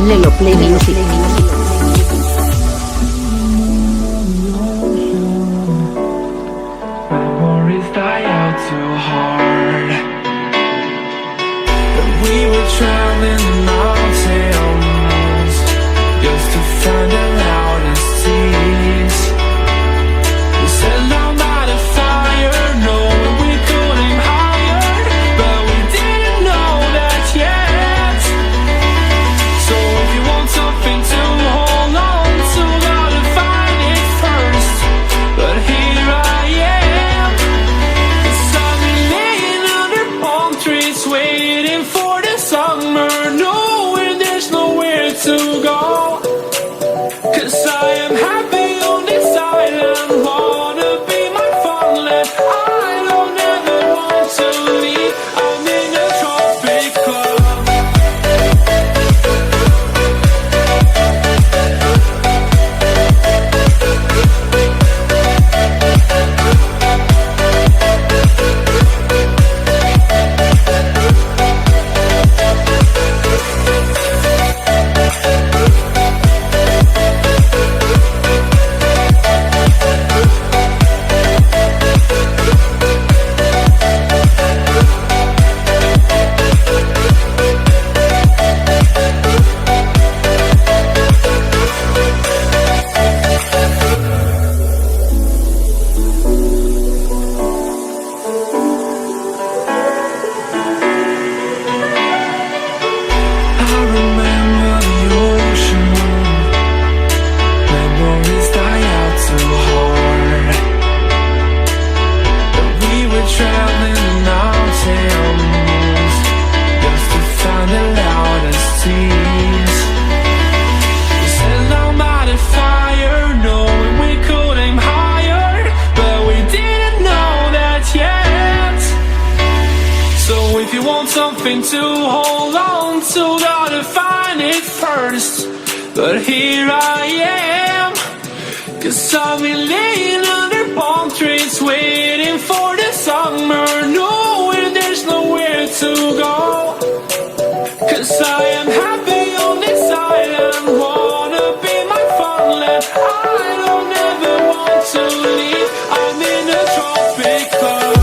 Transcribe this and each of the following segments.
Lelo Play Music. Memories die out too hard. And we were traveling mountains just to find the loudest seas. We set down by the fire, knowing we could aim higher, but we didn't know that yet. So if you want something to hold on to, gotta find it first. But here I am, 'cause I've been laying under palm trees, waiting for the summer, knowing there's nowhere to go. 'Cause I am happy on this island, wanna be my farmland. I don't ever want to leave, I'm in a tropic club. I remember the ocean, memories die out too hard. And we were traveling the mountains just to find the loudest seas. We sat down by the fire, knowing we could aim higher, but we didn't know that yet. So if you want something to hold on to, gotta find it first. But here I am, 'cause I've been laying under palm trees, waiting for the summer, knowing there's nowhere to go. 'Cause I am happy on this island, wanna be my farmland. I don't ever want to leave, I'm in a tropic club.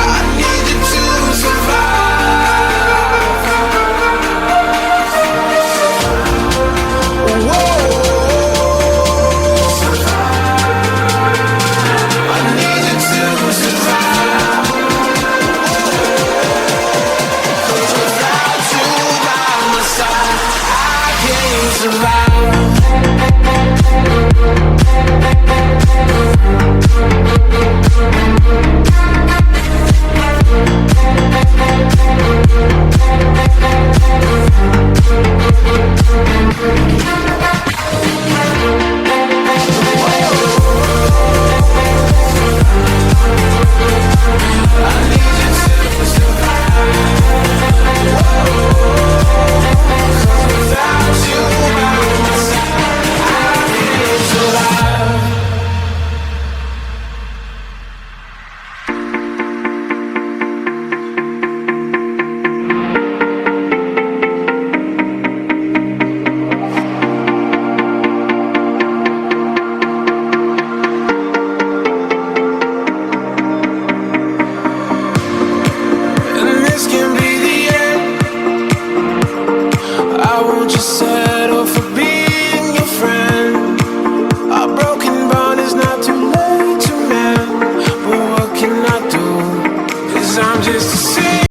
I need you settle for being your friend? A broken bond is not too late to mend, but what can I do? 'Cause I'm just a